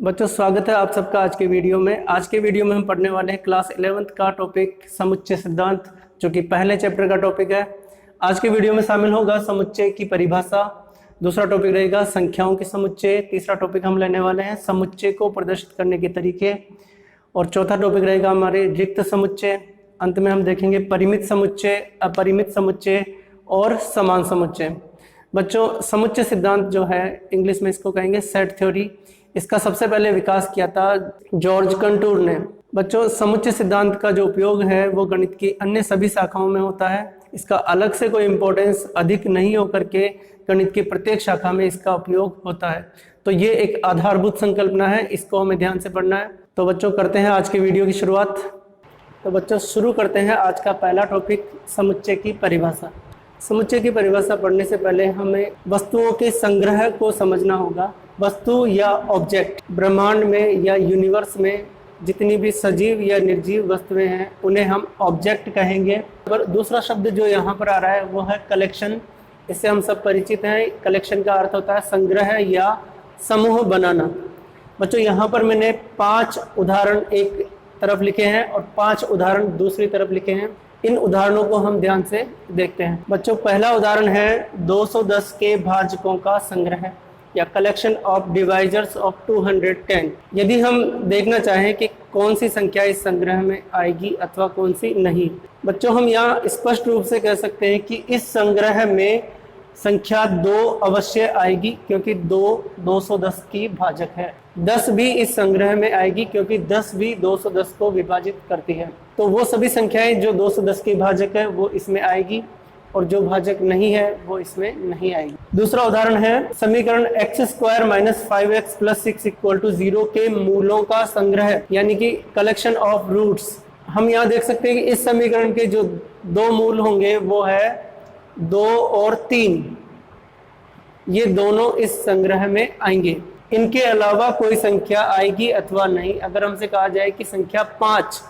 बच्चों स्वागत है आप सबका आज के वीडियो में। आज के वीडियो में हम पढ़ने वाले हैं क्लास 11th का टॉपिक समुच्चय सिद्धांत, जो कि पहले चैप्टर का टॉपिक है। आज के वीडियो में शामिल होगा समुच्चय की परिभाषा, दूसरा टॉपिक रहेगा संख्याओं के समुच्चय, तीसरा टॉपिक हम लेने वाले हैं समुच्चय को प्रदर्शित करने के तरीके, और चौथा टॉपिक रहेगा हमारे रिक्त समुच्चय। अंत में हम देखेंगे परिमित समुच्चय, अपरिमित समुच्चय और समान समुच्चय। बच्चों समुच्चय सिद्धांत जो है इंग्लिश में इसको कहेंगे सेट थ्योरी, इसका सबसे पहले विकास किया था जॉर्ज कंटूर ने। बच्चों समुच्चय सिद्धांत का जो उपयोग है वो गणित की अन्य सभी शाखाओं में होता है। इसका अलग से कोई इम्पोर्टेंस अधिक नहीं होकर के गणित की प्रत्येक शाखा में इसका उपयोग होता है। तो ये एक आधारभूत संकल्पना है, इसको हमें ध्यान से पढ़ना है। तो बच्चों करते हैं आज की वीडियो की शुरुआत। तो बच्चों शुरू करते हैं आज का पहला टॉपिक समुच्चय की परिभाषा। समुच्चय की परिभाषा पढ़ने से पहले हमें वस्तुओं के संग्रह को समझना होगा। वस्तु या ऑब्जेक्ट, ब्रह्मांड में या यूनिवर्स में जितनी भी सजीव या निर्जीव वस्तुएं हैं उन्हें हम ऑब्जेक्ट कहेंगे। पर दूसरा शब्द जो यहाँ पर आ रहा है वो है कलेक्शन। इससे हम सब परिचित हैं। कलेक्शन का अर्थ होता है संग्रह या समूह बनाना। बच्चों यहाँ पर मैंने 5 उदाहरण एक तरफ लिखे हैं और 5 उदाहरण दूसरी तरफ लिखे हैं। इन उदाहरणों को हम ध्यान से देखते हैं। बच्चों पहला उदाहरण है 210 के भाजकों का संग्रह या कलेक्शन ऑफ डिवाइजर्स ऑफ 210। यदि हम देखना चाहें कि कौन सी संख्या इस संग्रह में आएगी अथवा कौन सी नहीं, बच्चों हम यहाँ स्पष्ट रूप से कह सकते हैं कि इस संग्रह में संख्या 2 अवश्य आएगी, क्योंकि 2 210 की भाजक है। 10 भी इस संग्रह में आएगी, क्योंकि 10 भी 210 को विभाजित करती है। तो वो सभी संख्याएं जो 210 की भाजक है वो इसमें आएगी, और जो भाजक नहीं है वो इसमें नहीं आएगी। दूसरा उदाहरण है समीकरण x² - 5x + 6 = 0 के मूलों का संग्रह, यानी कि कलेक्शन ऑफ रूट्स। हम यहाँ देख सकते हैं कि इस समीकरण के जो 2 मूल होंगे वो है 2 और 3। ये दोनों इस संग्रह में आएंगे। इनके अलावा कोई संख्या आएगी अथवा नहीं। अगर हमसे कहा जाए कि संख्या 5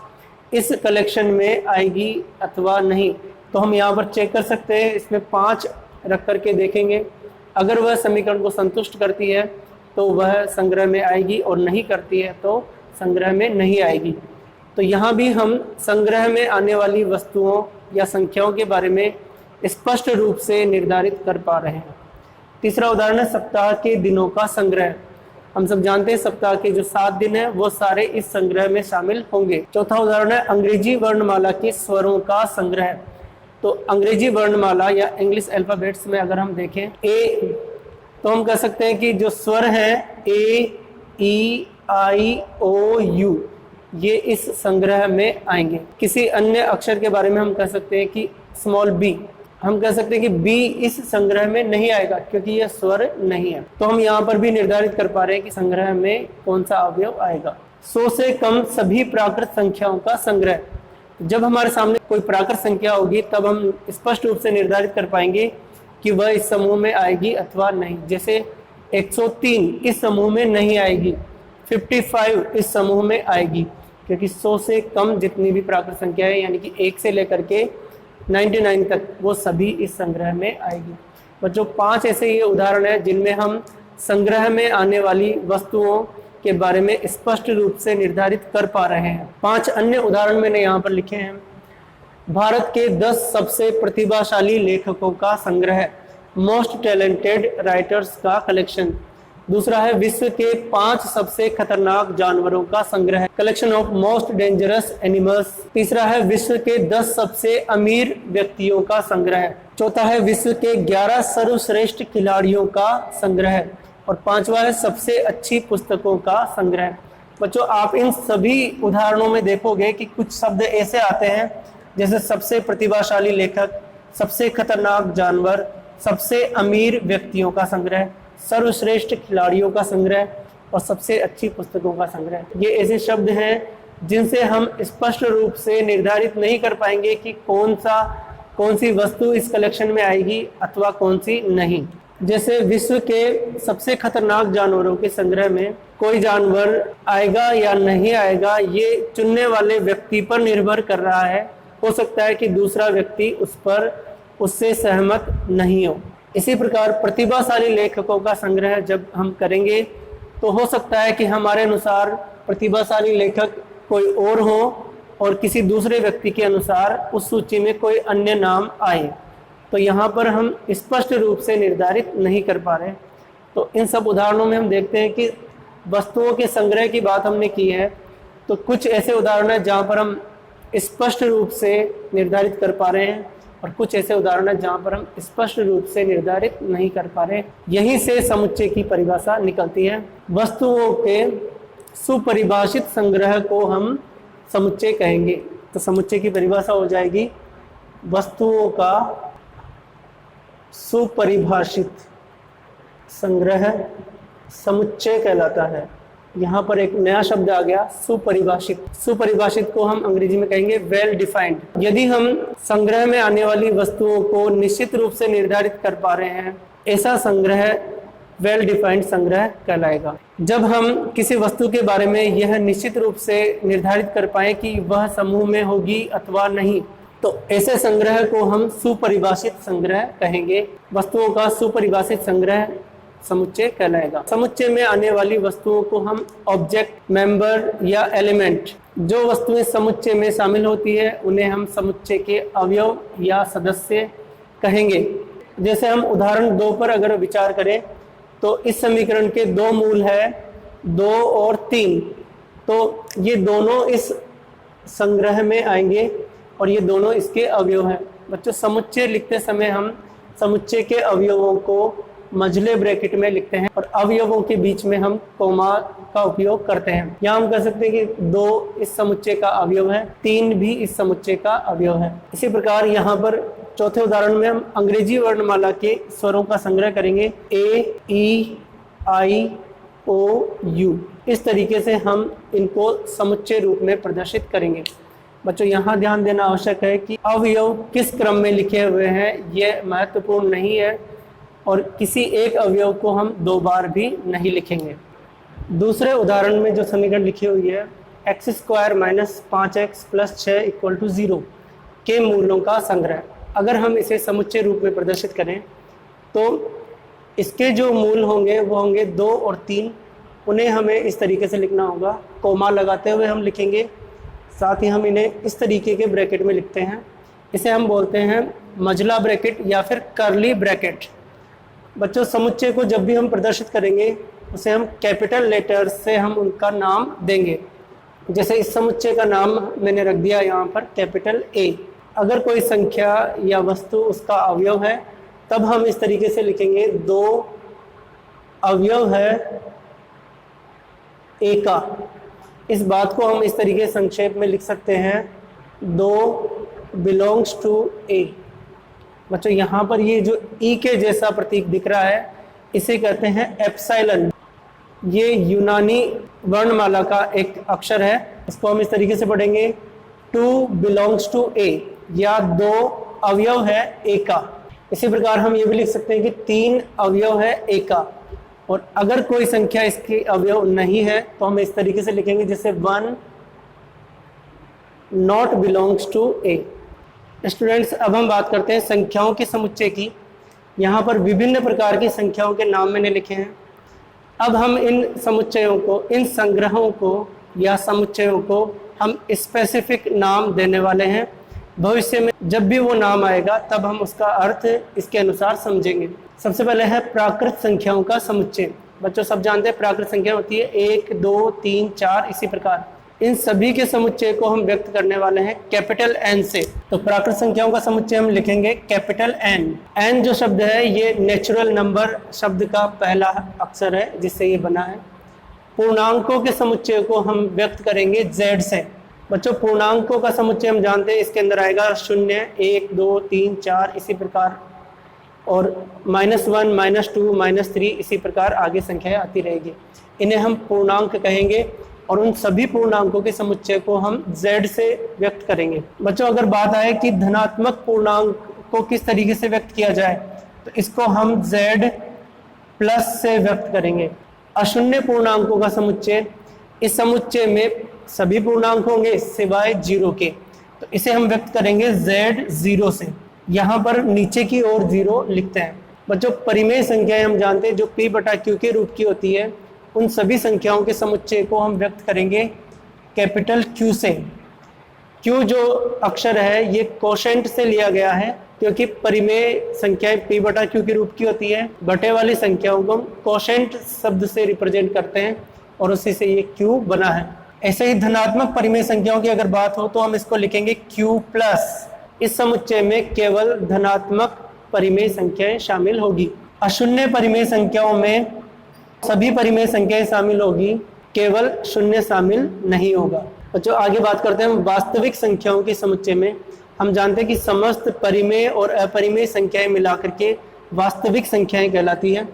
इस कलेक्शन में आएगी अथवा नहीं, तो हम यहाँ पर चेक कर सकते हैं। इसमें 5 रख करके देखेंगे। अगर वह समीकरण को संतुष्ट करती है तो वह संग्रह में आएगी, और नहीं करती है तो संग्रह में नहीं आएगी। तो यहाँ भी हम संग्रह में आने वाली वस्तुओं या संख्याओं के बारे में स्पष्ट रूप से निर्धारित कर पा रहे हैं। तीसरा उदाहरण है सप्ताह के दिनों का संग्रह। हम सब जानते हैं सप्ताह के जो 7 दिन है वो सारे इस संग्रह में शामिल होंगे। चौथा उदाहरण है अंग्रेजी वर्णमाला के स्वरों का संग्रह। तो अंग्रेजी वर्णमाला या इंग्लिश अल्फाबेट्स में अगर हम देखें ए, तो हम कह सकते हैं कि जो स्वर है ए, ई, आई, ओ, यू, ये इस संग्रह में आएंगे। किसी अन्य अक्षर के बारे में हम कह सकते हैं कि स्मॉल बी, हम कह सकते हैं कि बी इस संग्रह में नहीं आएगा, क्योंकि यह स्वर नहीं है। तो हम यहाँ पर भी निर्धारित कर पा रहे हैं कि संग्रह में कौन सा अवयव आएगा। 100 से कम सभी प्राकृत संख्याओं का संग्रह। जब हमारे सामने कोई प्राकृत संख्या होगी तब हम स्पष्ट रूप से निर्धारित कर पाएंगे कि वह इस समूह में आएगी अथवा नहीं। जैसे 103 इस समूह में नहीं आएगी, 55 इस समूह में आएगी, क्योंकि 100 से कम जितनी भी प्राकृत संख्या है, यानी कि 1 से लेकर के 99 तक, वो सभी इस संग्रह में आएगी। बच्चों 5 ऐसे ये उदाहरण हैं जिनमें हम संग्रह में आने वाली वस्तुओं के बारे में स्पष्ट रूप से निर्धारित कर पा रहे हैं। 5 अन्य उदाहरण मैंने यहाँ पर लिखे हैं। भारत के 10 सबसे प्रतिभाशाली लेखकों का संग्रह, मोस्ट टैलेंटेड राइटर्स का कलेक्शन। दूसरा है विश्व के 5 सबसे खतरनाक जानवरों का संग्रह, collection of most dangerous animals. तीसरा है विश्व के 10 सबसे अमीर व्यक्तियों का संग्रह। चौथा है विश्व के 11 सर्वश्रेष्ठ खिलाड़ियों का संग्रह, और 5वां है सबसे अच्छी पुस्तकों का संग्रह। बच्चों आप इन सभी उदाहरणों में देखोगे कि कुछ शब्द ऐसे आते हैं जैसे सबसे प्रतिभाशाली लेखक, सबसे खतरनाक जानवर, सबसे अमीर व्यक्तियों का संग्रह, सर्वश्रेष्ठ खिलाड़ियों का संग्रह और सबसे अच्छी पुस्तकों का संग्रह। ये ऐसे शब्द हैं जिनसे हम स्पष्ट रूप से निर्धारित नहीं कर पाएंगे कि कौन सी वस्तु इस कलेक्शन में आएगी अथवा कौन सी नहीं। जैसे विश्व के सबसे खतरनाक जानवरों के संग्रह में कोई जानवर आएगा या नहीं आएगा, ये चुनने वाले व्यक्ति पर निर्भर कर रहा है। हो सकता है कि दूसरा व्यक्ति उससे सहमत नहीं हो। इसी प्रकार प्रतिभाशाली लेखकों का संग्रह जब हम करेंगे तो हो सकता है कि हमारे अनुसार प्रतिभाशाली लेखक कोई और हो और किसी दूसरे व्यक्ति के अनुसार उस सूची में कोई अन्य नाम आए। तो यहाँ पर हम स्पष्ट रूप से निर्धारित नहीं कर पा रहे। तो इन सब उदाहरणों में हम देखते हैं कि वस्तुओं के संग्रह की बात हमने की है, तो कुछ ऐसे उदाहरण हैं जहाँ पर हम स्पष्ट रूप से निर्धारित कर पा रहे हैं और कुछ ऐसे उदाहरण हैं जहाँ पर हम स्पष्ट रूप से निर्धारित नहीं कर पा रहे। यहीं से समुच्चय की परिभाषा निकलती है। वस्तुओं के सुपरिभाषित संग्रह को हम समुच्चय कहेंगे। तो समुच्चय की परिभाषा हो जाएगी वस्तुओं का सुपरिभाषित संग्रह समुच्चय कहलाता है। यहाँ पर एक नया शब्द आ गया, सुपरिभाषित। सुपरिभाषित को हम अंग्रेजी में कहेंगे वेल डिफाइंड। यदि हम संग्रह में आने वाली वस्तुओं को निश्चित रूप से निर्धारित कर पा रहे हैं, ऐसा संग्रह वेल डिफाइंड संग्रह कहलाएगा। जब हम किसी वस्तु के बारे में यह निश्चित रूप से निर्धारित कर पाए कि वह समूह में होगी अथवा नहीं, तो ऐसे संग्रह को हम सुपरिभाषित संग्रह कहेंगे। वस्तुओं का सुपरिभाषित संग्रह समुच्चय कहलाएगा। समुच्चय में आने वाली वस्तुओं को हम ऑब्जेक्ट, मेंबर या एलिमेंट, जो वस्तुएं समुच्चय में शामिल होती है उन्हें हम समुच्चय के अवयव या सदस्य कहेंगे। जैसे हम उदाहरण 2 पर अगर विचार करें तो इस समीकरण के 2 मूल है, 2 और 3। तो ये दोनों इस संग्रह में आएंगे और ये दोनों इसके अवयव हैं। बच्चों, समुच्चय लिखते समय हम समुच्चय के अवयवों को मझले ब्रैकेट में लिखते हैं और अवयवों के बीच में हम कॉमा का उपयोग करते हैं। यहाँ हम कह सकते हैं कि 2 इस समुच्चय का अवयव है, 3 भी इस समुच्चय का अवयव है। इसी प्रकार यहाँ पर चौथे उदाहरण में हम अंग्रेजी वर्णमाला के स्वरों का संग्रह करेंगे, ए, ई, आई, ओ, यू। इस तरीके से हम इनको समुच्चय रूप में प्रदर्शित करेंगे। बच्चों, यहाँ ध्यान देना आवश्यक है कि अवयव किस क्रम में लिखे हुए हैं यह महत्वपूर्ण नहीं है और किसी एक अवयव को हम 2 बार भी नहीं लिखेंगे। दूसरे उदाहरण में जो समीकरण लिखी हुई है x² - 5x + 6 = 0 के मूलों का संग्रह, अगर हम इसे समुच्चय रूप में प्रदर्शित करें तो इसके जो मूल होंगे वो होंगे 2 और 3। उन्हें हमें इस तरीके से लिखना होगा, कोमा लगाते हुए हम लिखेंगे। साथ ही हम इन्हें इस तरीके के ब्रैकेट में लिखते हैं। इसे हम बोलते हैं मझला ब्रैकेट या फिर कर्ली ब्रैकेट। बच्चों, समुच्चय को जब भी हम प्रदर्शित करेंगे उसे हम कैपिटल लेटर से हम उनका नाम देंगे। जैसे इस समुच्चय का नाम मैंने रख दिया यहाँ पर कैपिटल ए। अगर कोई संख्या या वस्तु उसका अवयव है तब हम इस तरीके से लिखेंगे 2 अवयव है ए का। इस बात को हम इस तरीके संक्षेप में लिख सकते हैं 2 बिलोंग्स टू ए। बच्चों, यहाँ पर ये जो ई के जैसा प्रतीक दिख रहा है इसे कहते हैं एप्सिलॉन। ये यूनानी वर्णमाला का एक अक्षर है। इसको हम इस तरीके से पढ़ेंगे 2 बिलोंग्स टू ए, या 2 अवयव है ए का। इसी प्रकार हम ये भी लिख सकते हैं कि 3 अवयव है ए का। और अगर कोई संख्या इसके अवयव नहीं है तो हम इस तरीके से लिखेंगे जैसे 1 not belongs to A. Students, अब हम बात करते हैं संख्याओं के समुच्चय की। यहाँ पर विभिन्न प्रकार की संख्याओं के नाम मैंने लिखे हैं। अब हम इन समुच्चयों को, इन संग्रहों को या समुच्चयों को हम स्पेसिफिक नाम देने वाले हैं। भविष्य में जब भी वो नाम आएगा तब हम उसका अर्थ इसके अनुसार समझेंगे। सबसे पहले है प्राकृत संख्याओं का समुच्चय। बच्चों, सब जानते हैं प्राकृत संख्या होती है 1, 2, 3, 4 इसी प्रकार। इन सभी के समुच्चय को हम व्यक्त करने वाले हैं कैपिटल एन से। तो प्राकृत संख्याओं का समुच्चय हम लिखेंगे कैपिटल एन। एन जो शब्द है ये नेचुरल नंबर शब्द का पहला अक्षर है जिससे ये बना है। पूर्णांकों के समुच्चय को हम व्यक्त करेंगे जेड से। बच्चों, पूर्णांकों का समुच्चय हम जानते हैं इसके अंदर आएगा 0, 1, 2, 3, 4 इसी प्रकार, और -1, -2, -3 इसी प्रकार आगे संख्याएं आती रहेगी। इन्हें हम पूर्णांक कहेंगे और उन सभी पूर्णांकों के समुच्चय को हम z से व्यक्त करेंगे। बच्चों, अगर बात आए कि धनात्मक पूर्णांक को किस तरीके से व्यक्त किया जाए तो इसको हम z प्लस से व्यक्त करेंगे। अशून्य पूर्णांकों का समुच्चय, इस समुच्चय में सभी पूर्णांक होंगे सिवाय 0 के, तो इसे हम व्यक्त करेंगे z 0 से। यहाँ पर नीचे की ओर 0 लिखते हैं। बच्चों, परिमेय संख्याएं हम जानते हैं जो p/q के रूप की होती है उन सभी संख्याओं के समुच्चय को हम व्यक्त करेंगे कैपिटल Q से। Q जो अक्षर है ये कोशेंट से लिया गया है, क्योंकि परिमेय संख्याएं P बटा Q के रूप की होती है। बटे वाली संख्याओं को हम कोशेंट शब्द से रिप्रेजेंट करते हैं और उसी से ये Q बना है। ऐसे ही धनात्मक परिमेय संख्याओं की अगर बात हो तो हम इसको लिखेंगे Q प्लस। इस समुच्चय में केवल धनात्मक परिमेय संख्याएं शामिल होगी। अशून्य परिमेय संख्याओं में सभी परिमेय संख्याएं शामिल होगी, केवल शून्य शामिल नहीं होगा। बच्चों आगे बात करते हैं वास्तविक संख्याओं के समुच्चय में। हम जानते हैं कि समस्त परिमेय और अपरिमेय संख्याएं मिलाकर के वास्तविक संख्याएं कहलाती है।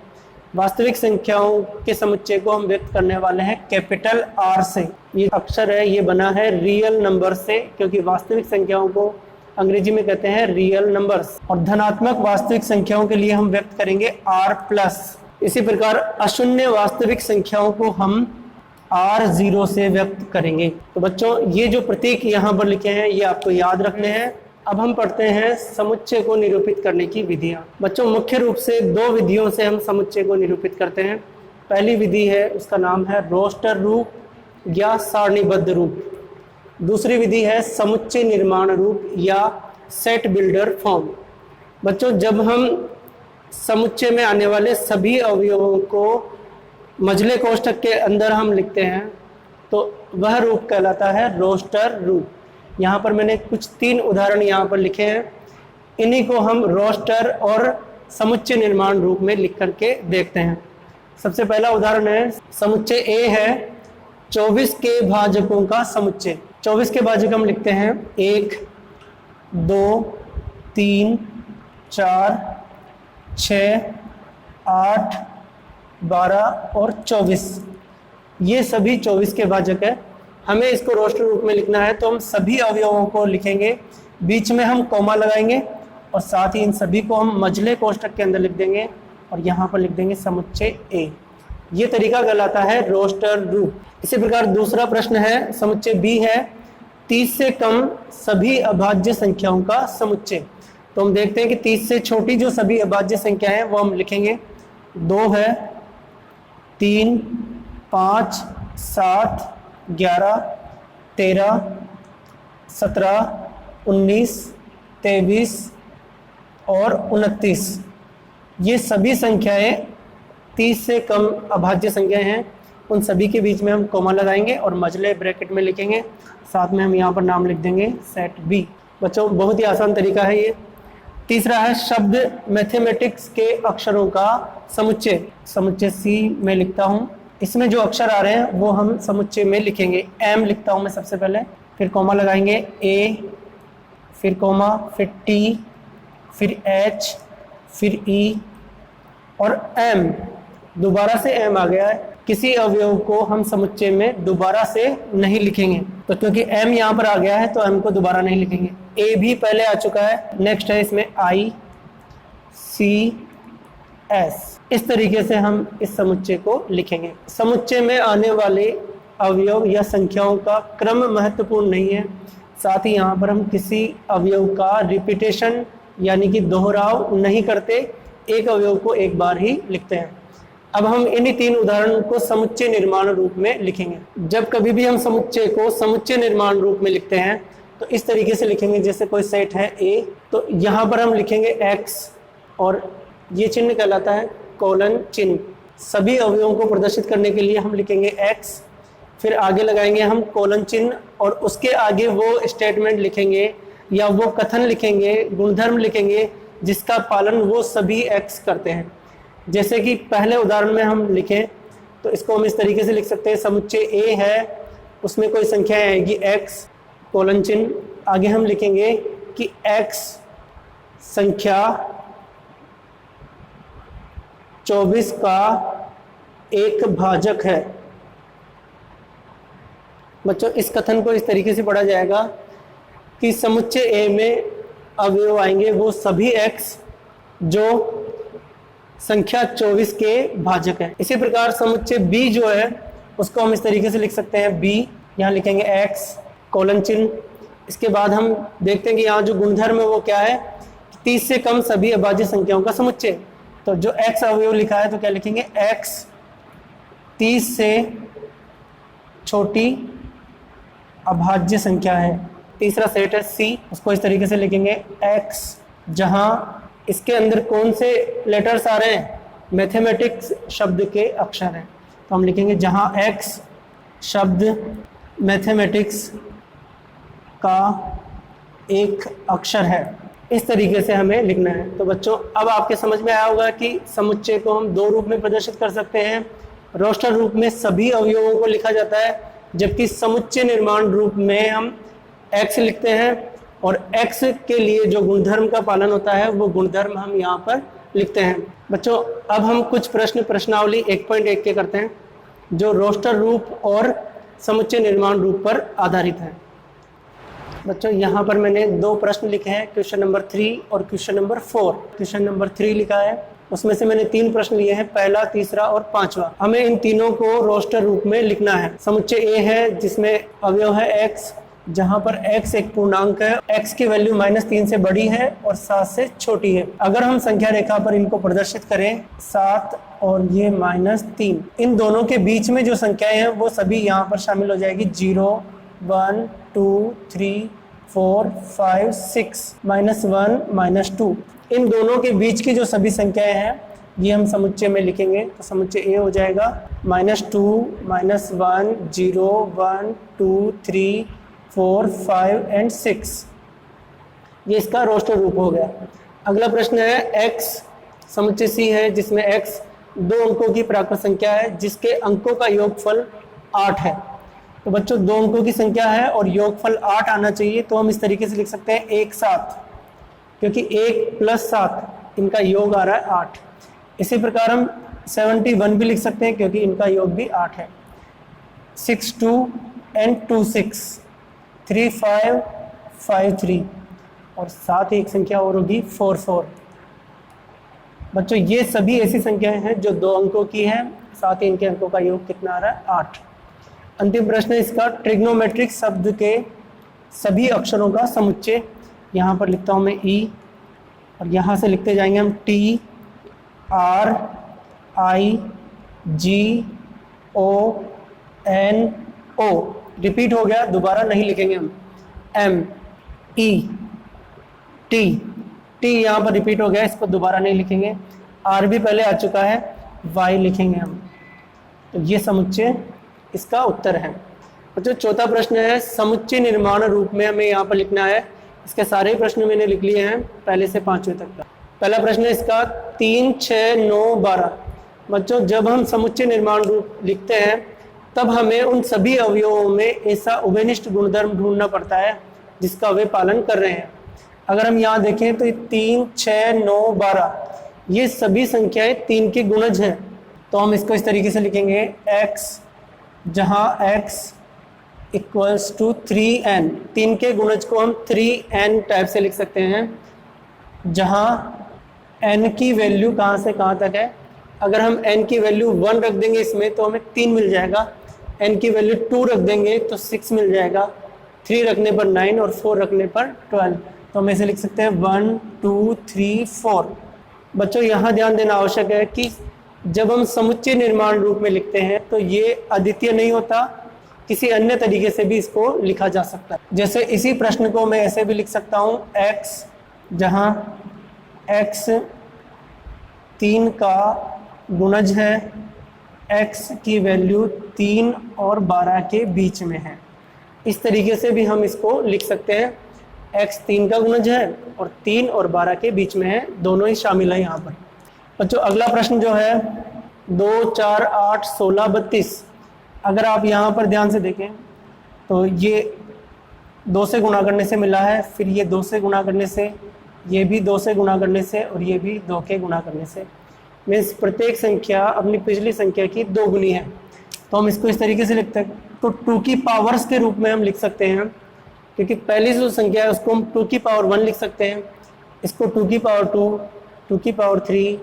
वास्तविक संख्याओं के समुच्चय को हम व्यक्त करने वाले हैं कैपिटल R से। ये अक्षर है ये बना है रियल नंबर से, क्योंकि वास्तविक संख्याओं को अंग्रेजी में कहते हैं रियल नंबर्स। और धनात्मक वास्तविक संख्याओं के लिए हम व्यक्त करेंगे R प्लस। इसी प्रकार अशून्य वास्तविक संख्याओं को हम R0 से व्यक्त करेंगे। तो बच्चों ये जो प्रतीक यहाँ पर लिखे हैं ये आपको याद रखने हैं। अब हम पढ़ते हैं समुच्चय को निरूपित करने की विधियाँ। बच्चों मुख्य रूप से दो विधियों से हम समुच्चय को निरूपित करते हैं। पहली विधि है उसका नाम है रोस्टर रूप या सारणीबद्ध रूप। दूसरी विधि है समुच्चय निर्माण रूप या सेट बिल्डर फॉर्म। बच्चों जब हम समुच्चय में आने वाले सभी अवयवों को मझले कोष्ठक के अंदर हम लिखते हैं तो वह रूप कहलाता है रोस्टर रूप। यहाँ पर मैंने कुछ 3 उदाहरण यहाँ पर लिखे हैं, इन्हीं को हम रोस्टर और समुच्चय निर्माण रूप में लिख करके देखते हैं। सबसे पहला उदाहरण है समुच्चय A है 24 के भाजकों का समुच्चय। 24 के भाजक हम लिखते हैं 1, 2, 3, 4, 6, 8, 12 और 24। ये सभी 24 के भाजक है। हमें इसको रोस्टर रूप में लिखना है तो हम सभी अवयवों को लिखेंगे, बीच में हम कॉमा लगाएंगे और साथ ही इन सभी को हम मझले कोष्ठक के अंदर लिख देंगे और यहाँ पर लिख देंगे समुच्चय A। ये तरीका कहलाता है रोस्टर रूप। इसी प्रकार दूसरा प्रश्न है समुच्चय B है 30 से कम सभी अभाज्य संख्याओं का समुच्चय। तो हम देखते हैं कि 30 से छोटी जो सभी अभाज्य संख्या है वो हम लिखेंगे। 2 है, 3, 5, 7, 11, 13, 17, 19, 23 और 29। ये सभी संख्याएं 30 से कम अभाज्य संख्याएं हैं। उन सभी के बीच में हम कॉमा लगाएंगे और मझले ब्रैकेट में लिखेंगे, साथ में हम यहाँ पर नाम लिख देंगे सेट बी। बच्चों बहुत ही आसान तरीका है ये। तीसरा है शब्द मैथमेटिक्स के अक्षरों का समुच्चय। समुच्चय सी में लिखता हूँ, इसमें जो अक्षर आ रहे हैं वो हम समुच्चय में लिखेंगे। एम लिखता हूँ मैं सबसे पहले, फिर कॉमा लगाएंगे ए, फिर कॉमा, फिर टी, फिर एच, फिर ई और एम। दोबारा से एम आ गया है। किसी अवयव को हम समुच्चय में दोबारा से नहीं लिखेंगे, तो क्योंकि m यहाँ पर आ गया है तो m को दोबारा नहीं लिखेंगे। a भी पहले आ चुका है, नेक्स्ट है इसमें i, c, s। इस तरीके से हम इस समुच्चय को लिखेंगे। समुच्चय में आने वाले अवयव या संख्याओं का क्रम महत्वपूर्ण नहीं है, साथ ही यहाँ पर हम किसी अवयव का रिपीटेशन यानी कि दोहराव नहीं करते, एक अवयव को एक बार ही लिखते हैं। अब हम इन्हीं 3 उदाहरण को समुच्चय निर्माण रूप में लिखेंगे। जब कभी भी हम समुच्चय को समुच्चय निर्माण रूप में लिखते हैं तो इस तरीके से लिखेंगे, जैसे कोई सेट है A तो यहाँ पर हम लिखेंगे X और ये चिन्ह कहलाता है कोलन चिन्ह। सभी अवयवों को प्रदर्शित करने के लिए हम लिखेंगे X, फिर आगे लगाएंगे हम कोलन चिन्ह और उसके आगे वो स्टेटमेंट लिखेंगे या वो कथन लिखेंगे, गुणधर्म लिखेंगे जिसका पालन वो सभी X करते हैं। जैसे कि पहले उदाहरण में हम लिखें तो इसको हम इस तरीके से लिख सकते हैं, समुच्चय A है, उसमें कोई संख्या आएगी X कोलन चिन्ह, आगे हम लिखेंगे कि X संख्या 24 का एक भाजक है। बच्चों इस कथन को इस तरीके से पढ़ा जाएगा कि समुच्चय A में अवयव आएंगे वो सभी X जो संख्या 24 के भाजक है। इसी प्रकार समुच्चय B जो है उसको हम इस तरीके से लिख सकते हैं, B यहाँ लिखेंगे X कोलन चिन्ह। इसके बाद हम देखते हैं कि यहाँ जो गुणधर्म है वो क्या है, 30 से कम सभी अभाज्य संख्याओं का समुच्चय। तो जो X अवयव लिखा है तो क्या लिखेंगे, X 30 से छोटी अभाज्य संख्या है। तीसरा सेट है C, उसको इस तरीके से लिखेंगे x, जहां इसके अंदर कौन से लेटर्स आ रहे हैं, मैथमेटिक्स शब्द के अक्षर हैं। तो हम लिखेंगे जहां x शब्द मैथमेटिक्स का एक अक्षर है। इस तरीके से हमें लिखना है। तो बच्चों अब आपके समझ में आया होगा कि समुच्चय को हम दो रूप में प्रदर्शित कर सकते हैं। रोस्टर रूप में सभी अवयवों को लिखा जाता है, जबकि समुच्चय निर्माण रूप में हम x लिखते हैं और x के लिए जो गुणधर्म का पालन होता है वो गुणधर्म हम यहाँ पर लिखते हैं। बच्चों अब हम कुछ प्रश्नावली 1.1 के करते हैं, जो रोस्टर रूप और समुच्चय निर्माण रूप पर आधारित है। बच्चों यहाँ पर मैंने दो प्रश्न लिखे हैं, क्वेश्चन नंबर 3 और क्वेश्चन नंबर 4। क्वेश्चन नंबर 3 लिखा है, उसमें से मैंने 3 प्रश्न लिए हैं, पहला, तीसरा और 5वां। हमें इन तीनों को रोस्टर रूप में लिखना है। समुच्चय A है जिसमें अवयव है x, जहां पर x एक पूर्णांक है, x की वैल्यू -3 से बड़ी है और 7 से छोटी है। अगर हम संख्या रेखा पर इनको प्रदर्शित करें, 7 और ये -3, इन दोनों के बीच में जो संख्याएं हैं वो सभी यहाँ पर शामिल हो जाएगी। 0, 1, 2, 3, 4, 5, 6, -1, -2, इन दोनों के बीच की जो सभी संख्याएं हैं ये हम समुच्चय में लिखेंगे। तो समुच्चय A हो जाएगा -2, -1, 0, 1, 2, 3, 4, 5 एंड 6। ये इसका रोस्टर रूप हो गया। अगला प्रश्न है x, समुच्चय C है जिसमें x 2 अंकों की प्राकृत संख्या है जिसके अंकों का योगफल 8 है। तो बच्चों 2 अंकों की संख्या है और योगफल 8 आना चाहिए, तो हम इस तरीके से लिख सकते हैं 1 7, क्योंकि 1 + 7 इनका योग आ रहा है 8। इसी प्रकार हम 71 भी लिख सकते हैं क्योंकि इनका योग भी 8 है। 6 2 एंड 2 6, 3 5 5 3 और साथ ही एक संख्या और होगी 4 4। बच्चों ये सभी ऐसी संख्याएं हैं जो 2 अंकों की हैं, साथ ही इनके अंकों का योग कितना आ रहा है 8। अंतिम प्रश्न है इसका, ट्रिग्नोमेट्रिक शब्द के सभी अक्षरों का समुच्चय। यहाँ पर लिखता हूँ मैं E और यहाँ से लिखते जाएंगे हम T R I G O N O। Repeat हो गया, दोबारा नहीं लिखेंगे हम। M E T, T यहाँ पर रिपीट हो गया, इसको दोबारा नहीं लिखेंगे। R भी पहले आ चुका है, Y लिखेंगे हम। तो ये समुच्चय इसका उत्तर है। और जो चौथा प्रश्न है, समुच्चय निर्माण रूप में हमें यहाँ पर लिखना है। इसके सारे प्रश्न मैंने लिख लिए हैं पहले से 5वें तक का। पहला प्रश्न है इसका 3 6 9 12। बच्चों जब हम समुच्चय निर्माण रूप लिखते हैं तब हमें उन सभी अवयवों में ऐसा उभयनिष्ठ गुणधर्म ढूंढना पड़ता है जिसका वे पालन कर रहे हैं। अगर हम यहाँ देखें तो 3 6 9 12 ये सभी संख्याएं 3 के गुणज हैं। तो हम इसको इस तरीके से लिखेंगे x, जहाँ x = 3n, 3 के गुणज को हम 3n टाइप से लिख सकते हैं, जहाँ n की वैल्यू कहाँ से कहाँ तक है। अगर हम n की वैल्यू 1 रख देंगे इसमें तो हमें 3 मिल जाएगा, n की वैल्यू 2 रख देंगे तो 6 मिल जाएगा, 3 रखने पर 9 और 4 रखने पर 12। तो हम ऐसे लिख सकते हैं 1 2 3 4। बच्चों यहाँ ध्यान देना आवश्यक है कि जब हम समुच्चय निर्माण रूप में लिखते हैं तो ये अद्वितीय नहीं होता, किसी अन्य तरीके से भी इसको लिखा जा सकता है। जैसे इसी प्रश्न को मैं ऐसे भी लिख सकता हूँ x, जहाँ x 3 का गुणज है, x की वैल्यू 3 और 12 के बीच में है। इस तरीके से भी हम इसको लिख सकते हैं, x 3 का गुणज है और 3 और 12 के बीच में है, दोनों ही शामिल है यहाँ पर। बच्चों अगला प्रश्न जो है 2 4 8 16 32। अगर आप यहाँ पर ध्यान से देखें तो ये 2 से गुणा करने से मिला है, फिर ये 2 से गुणा करने से, ये भी 2 से गुणा करने से और ये भी 2 के गुणा करने से। मीन्स प्रत्येक संख्या अपनी पिछली संख्या की 2 गुनी है। तो हम इसको इस तरीके से लिखते हैं, तो 2 की पावर्स के रूप में हम लिख सकते हैं, क्योंकि पहली जो संख्या है उसको हम 2 की पावर 1 लिख सकते हैं, इसको 2 की पावर 2, 2 की पावर 3,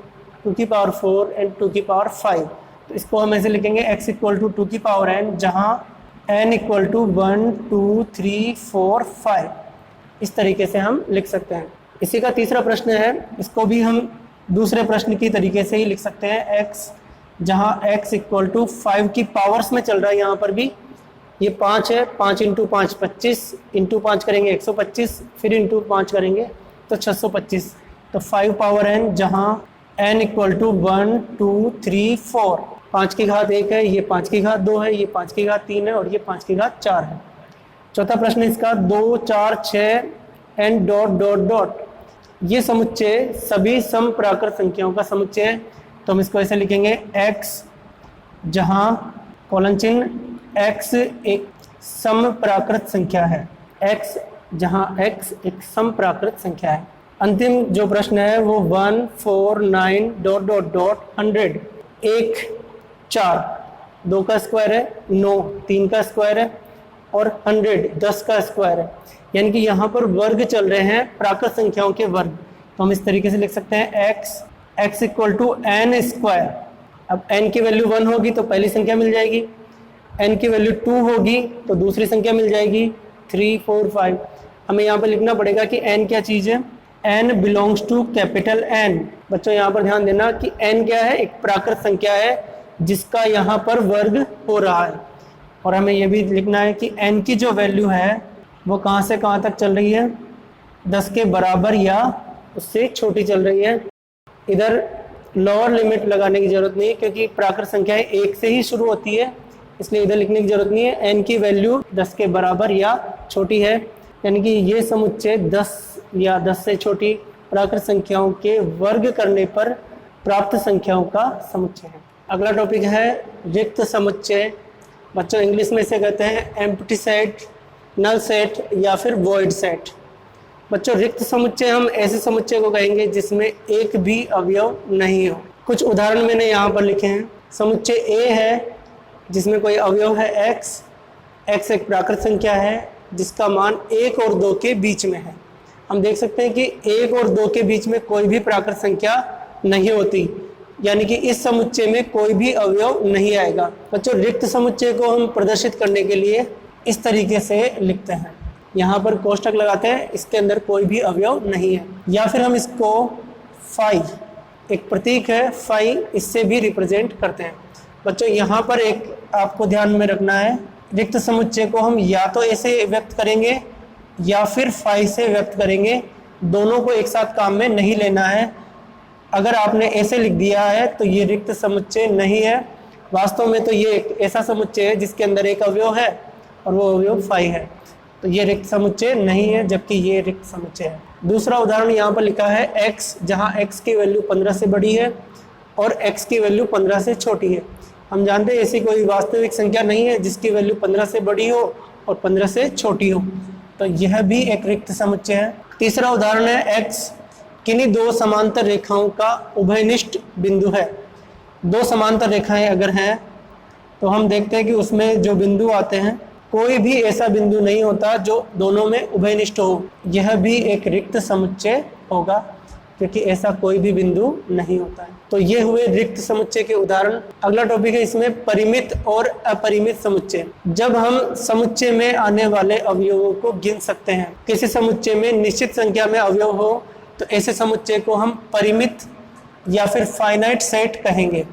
2 की पावर 4 एंड 2 की पावर 5। तो इसको हम ऐसे लिखेंगे x = 2 की पावर n, जहाँ n = 1 2 3 4 5। इस तरीके से हम लिख सकते हैं। इसी का तीसरा प्रश्न है, इसको भी हम दूसरे प्रश्न की तरीके से ही लिख सकते हैं। x जहाँ x इक्वल टू 5 की पावर्स में चल रहा है। यहाँ पर भी ये 5 है, 5 इंटू 5 25, इंटू 5 करेंगे 125, फिर इंटू 5 करेंगे तो 625। तो 5 पावर n, जहाँ n इक्वल टू 1 2 3 4, 5 की घात 1 है, ये 5 की घात 2 है, ये 5 की घात 3 है और ये 5 की घात 4 है। चौथा प्रश्न इसका 2 4 6 n डॉट डॉट डॉट, ये समुच्चय सभी समप्राकृत संख्याओं का समुच्चय है। तो हम इसको ऐसे लिखेंगे x, जहाँ कॉलन चिन्ह x एक समप्राकृत संख्या है, x जहाँ x एक समप्राकृत संख्या है। अंतिम जो प्रश्न है वो 1 4 9 डॉट डॉट डॉट 100, 1 4, 2 का स्क्वायर है 9, 3 का स्क्वायर है और 100 10 का स्क्वायर है। यानी कि यहाँ पर वर्ग चल रहे हैं प्राकृत संख्याओं के वर्ग। तो हम इस तरीके से लिख सकते हैं x equal to n square. अब n की वैल्यू 1 होगी तो पहली संख्या मिल जाएगी, n की वैल्यू 2 होगी तो दूसरी संख्या मिल जाएगी 3 4 5। हमें यहाँ पर लिखना पड़ेगा कि n क्या चीज़ है, n belongs to capital N। बच्चों यहाँ पर ध्यान देना कि n क्या है, एक प्राकृत संख्या है जिसका यहाँ पर वर्ग हो रहा है। और हमें यह भी लिखना है कि n की जो वैल्यू है वो कहाँ से कहाँ तक चल रही है, 10 के बराबर या उससे छोटी चल रही है। इधर लोअर लिमिट लगाने की जरूरत नहीं है क्योंकि प्राकृत संख्याएं 1 से ही शुरू होती है, इसलिए इधर लिखने की जरूरत नहीं है। n की वैल्यू 10 के बराबर या छोटी है, यानी कि ये समुच्चय 10 या 10 से छोटी प्राकृत संख्याओं के वर्ग करने पर प्राप्त संख्याओं का समुच्चय है। अगला टॉपिक है रिक्त समुच्चय। बच्चों इंग्लिश में इसे कहते हैं एम्प्टी सेट, नल सेट या फिर वॉइड सेट। बच्चों रिक्त समुच्चय हम ऐसे समुच्चय को कहेंगे जिसमें एक भी अवयव नहीं हो। कुछ उदाहरण मैंने यहाँ पर लिखे हैं। समुच्चय A है जिसमें कोई अवयव है x एक प्राकृत संख्या है जिसका मान 1 और 2 के बीच में है। हम देख सकते हैं कि 1 और 2 के बीच में कोई भी प्राकृत संख्या नहीं होती, यानी कि इस समुच्चय में कोई भी अवयव नहीं आएगा। बच्चों रिक्त समुच्चय को हम प्रदर्शित करने के लिए इस तरीके से लिखते हैं, यहाँ पर कोष्ठक लगाते हैं, इसके अंदर कोई भी अवयव नहीं है। या फिर हम इसको फाई, एक प्रतीक है फाई, इससे भी रिप्रेजेंट करते हैं। बच्चों यहाँ पर एक आपको ध्यान में रखना है, रिक्त समुच्चय को हम या तो ऐसे व्यक्त करेंगे या फिर फाई से व्यक्त करेंगे, दोनों को एक साथ काम में नहीं लेना है। अगर आपने ऐसे लिख दिया है तो ये रिक्त समुच्चय नहीं है। वास्तव में तो ये एक ऐसा समुच्चय है जिसके अंदर एक अवयव है और वो अवयव फाई है, तो ये रिक्त समुच्चय नहीं है, जबकि ये रिक्त समुच्चय है। दूसरा उदाहरण यहाँ पर लिखा है x, जहाँ x की वैल्यू 15 से बड़ी है और x की वैल्यू 15 से छोटी है। हम जानते हैं ऐसी कोई वास्तविक संख्या नहीं है जिसकी वैल्यू 15 से बड़ी हो और 15 से छोटी हो, तो यह भी एक रिक्त समुच्चय है। तीसरा उदाहरण है x किन्हीं दो समांतर रेखाओं का उभयनिष्ठ बिंदु है। दो समांतर रेखाएं अगर हैं तो हम देखते हैं कि उसमें जो बिंदु आते हैं कोई भी ऐसा बिंदु नहीं होता जो दोनों में उभयनिष्ठ हो। यह भी एक रिक्त समुच्चय होगा क्योंकि ऐसा कोई भी बिंदु नहीं होता है। तो ये हुए रिक्त समुच्चय के उदाहरण। अगला टॉपिक है इसमें परिमित और अपरिमित समुच्चय। जब हम समुच्चय में आने वाले अवयवों को गिन सकते हैं, किसी समुच्चय में निश्चित संख्या में अवयव हो तो ऐसे समुच्चय को हम परिमित या फिर फाइनाइट सेट कहेंगे,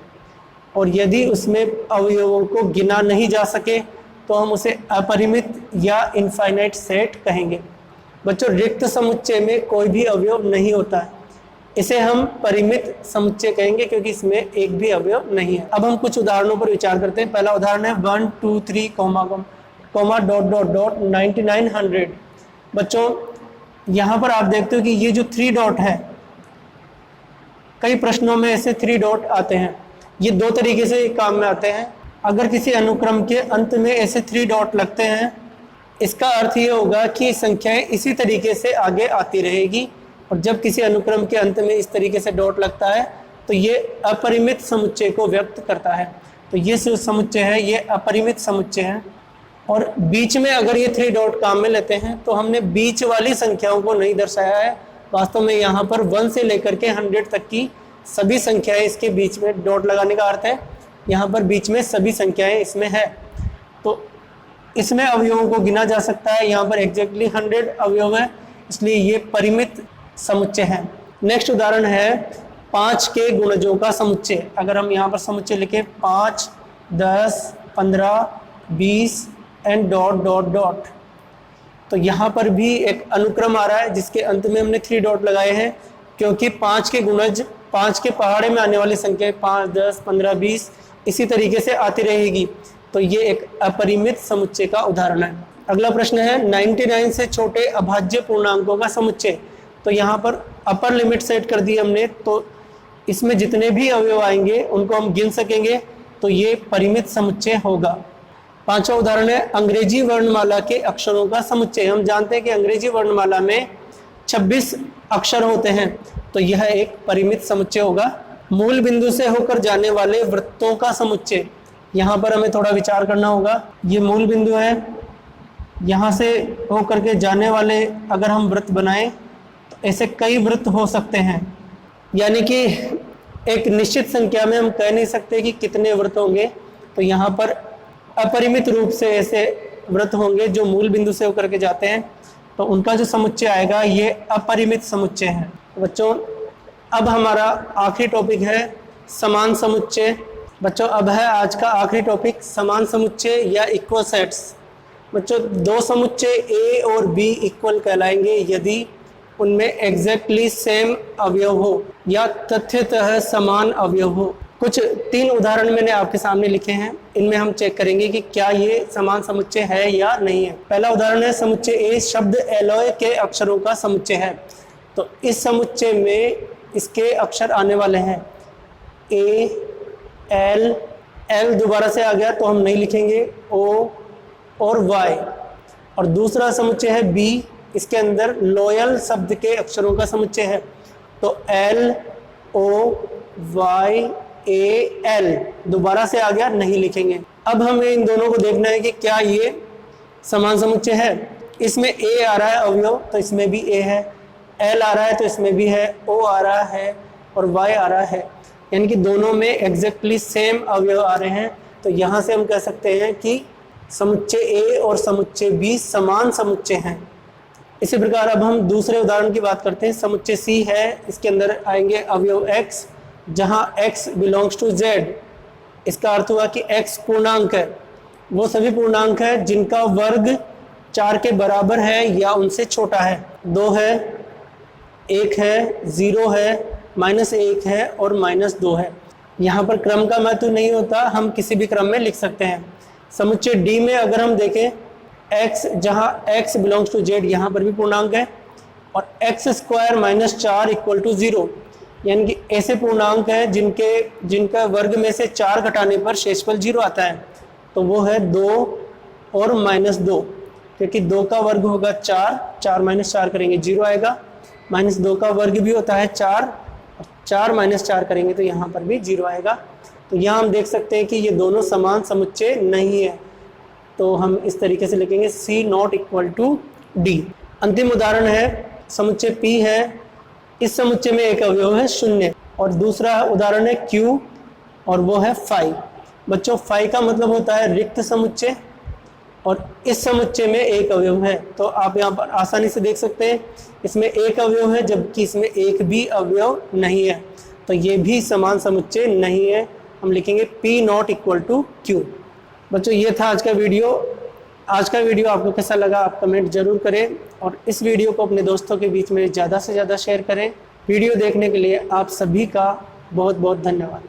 और यदि उसमें अवयवों को गिना नहीं जा सके तो हम उसे अपरिमित या इनफाइनाइट सेट कहेंगे। बच्चों रिक्त समुच्चय में कोई भी अवयव नहीं होता है, इसे हम परिमित समुच्चय कहेंगे क्योंकि इसमें एक भी अवयव नहीं है। अब हम कुछ उदाहरणों पर विचार करते हैं। पहला उदाहरण है 1 2 3 कॉमा डॉट डॉट डॉट 99 100। बच्चों यहाँ पर आप देखते हो कि ये जो 3 डॉट है, कई प्रश्नों में ऐसे 3 डॉट आते हैं। ये दो तरीके से काम में आते हैं। अगर किसी अनुक्रम के अंत में ऐसे 3 डॉट लगते हैं, इसका अर्थ ये होगा कि संख्याएं इसी तरीके से आगे आती रहेगी, और जब किसी अनुक्रम के अंत में इस तरीके से डॉट लगता है तो ये अपरिमित समुच्चय को व्यक्त करता है। तो ये जो समुच्चय है ये अपरिमित समुच्चय है। और बीच में अगर ये 3 डॉट काम में लेते हैं तो हमने बीच वाली संख्याओं को नहीं दर्शाया है। वास्तव में यहाँ पर 1 से लेकर के 100 तक की सभी संख्याएं इसके बीच में डॉट लगाने का अर्थ है यहाँ पर बीच में सभी संख्याएं इसमें है, तो इसमें अवयवों को गिना जा सकता है। यहाँ पर एग्जैक्टली 100 अवयव है, इसलिए ये परिमित समुच्चय है। नेक्स्ट उदाहरण है 5 के गुणजों का समुच्चय। अगर हम यहाँ पर समुच्चय लिखे 5, 10, 15, 20 एंड डॉट डॉट डॉट, तो यहाँ पर भी एक अनुक्रम आ रहा है जिसके अंत में हमने 3 डॉट लगाए हैं, क्योंकि 5 के गुणज 5 के पहाड़े में आने वाली संख्या 5, 10, 15, 20 इसी तरीके से आती रहेगी। तो ये एक अपरिमित समुच्चय का उदाहरण है। अगला प्रश्न है 99 से छोटे अभाज्य पूर्णांकों का समुच्चय। तो यहाँ पर अपर लिमिट सेट कर दी हमने, तो इसमें जितने भी अवयव आएंगे उनको हम गिन सकेंगे, तो ये परिमित समुच्चय होगा। 5वां उदाहरण है अंग्रेजी वर्णमाला के अक्षरों का समुच्चय। हम जानते हैं कि अंग्रेजी वर्णमाला में 26 अक्षर होते हैं, तो यह एक परिमित समुच्चय होगा। मूल बिंदु से होकर जाने वाले वृत्तों का समुच्चय। यहाँ पर हमें थोड़ा विचार करना होगा। ये मूल बिंदु है, यहाँ से होकर के जाने वाले अगर हम वृत्त बनाएं तो ऐसे कई वृत्त हो सकते हैं, यानी कि एक निश्चित संख्या में हम कह नहीं सकते कि कितने वृत्त होंगे। तो यहाँ पर अपरिमित रूप से ऐसे वृत्त होंगे जो मूल बिंदु से होकर के जाते हैं, तो उनका जो समुच्चय आएगा ये अपरिमित समुच्चय है। बच्चों अब हमारा आखिरी टॉपिक है समान समुच्चय। बच्चों अब है आज का आखिरी टॉपिक समान समुच्चय या इक्वल सेट्स। बच्चों दो समुच्चय ए और बी इक्वल कहलाएंगे यदि उनमें एग्जैक्टली सेम अवयव हो या तथ्यतः समान अवयव हो। कुछ 3 उदाहरण मैंने आपके सामने लिखे हैं, इनमें हम चेक करेंगे कि क्या ये समान समुच्चय है या नहीं है। पहला उदाहरण है समुच्चय ए शब्द एलॉय के अक्षरों का समुच्चय है। तो इस समुच्चय में इसके अक्षर आने वाले हैं ए, एल, एल दोबारा से आ गया तो हम नहीं लिखेंगे, ओ और वाई। और दूसरा समुच्चय है बी, इसके अंदर लॉयल शब्द के अक्षरों का समुच्चय है, तो एल, ओ, वाई, ए, एल दोबारा से आ गया, नहीं लिखेंगे। अब हमें इन दोनों को देखना है कि क्या ये समान समुच्चय है। इसमें ए आ रहा है अवयव, तो इसमें भी ए है, एल आ रहा है तो इसमें भी है, ओ आ रहा है और वाई आ रहा है, यानी कि दोनों में एग्जैक्टली सेम अवयव आ रहे हैं। तो यहाँ से हम कह सकते हैं कि समुच्चय ए और समुच्चय बी समान समुच्चय हैं। इसी प्रकार अब हम दूसरे उदाहरण की बात करते हैं। समुच्चय सी है, इसके अंदर आएंगे अवयव x, जहाँ x बिलोंग्स टू z। इसका अर्थ हुआ कि x पूर्णांक है, वो सभी पूर्णांक है जिनका वर्ग 4 के बराबर है या उनसे छोटा है। 2 है, 1 है, 0 है, -1 है और -2 है। यहाँ पर क्रम का महत्व नहीं होता, हम किसी भी क्रम में लिख सकते हैं। समुच्चय डी में अगर हम देखें x, जहाँ x बिलोंग्स टू z, यहाँ पर भी पूर्णांक है, और x² - 4 = 0, यानी कि ऐसे पूर्णांक हैं जिनका वर्ग में से 4 घटाने पर शेषफल 0 आता है। तो वो है 2 और -2, क्योंकि 2 का वर्ग होगा 4, 4 - 4 करेंगे 0 आएगा, -2 का वर्ग भी होता है 4, 4 - 4 करेंगे तो यहाँ पर भी 0 आएगा। तो यहाँ हम देख सकते हैं कि ये दोनों समान समुच्चय नहीं है, तो हम इस तरीके से लिखेंगे C not = D। अंतिम उदाहरण है समुच्चय P है, इस समुच्चय में एक अवयव है 0, और दूसरा उदाहरण है Q और वो है फाई। बच्चों फाई का मतलब होता है रिक्त समुच्चय, और इस समुच्चय में एक अवयव है। तो आप यहाँ पर आसानी से देख सकते हैं इसमें एक अवयव है जबकि इसमें एक भी अवयव नहीं है, तो ये भी समान समुच्चय नहीं है। हम लिखेंगे P not = Q। बच्चों ये था आज का वीडियो। आज का वीडियो आपको कैसा लगा आप कमेंट जरूर करें, और इस वीडियो को अपने दोस्तों के बीच में ज़्यादा से ज़्यादा शेयर करें। वीडियो देखने के लिए आप सभी का बहुत बहुत धन्यवाद।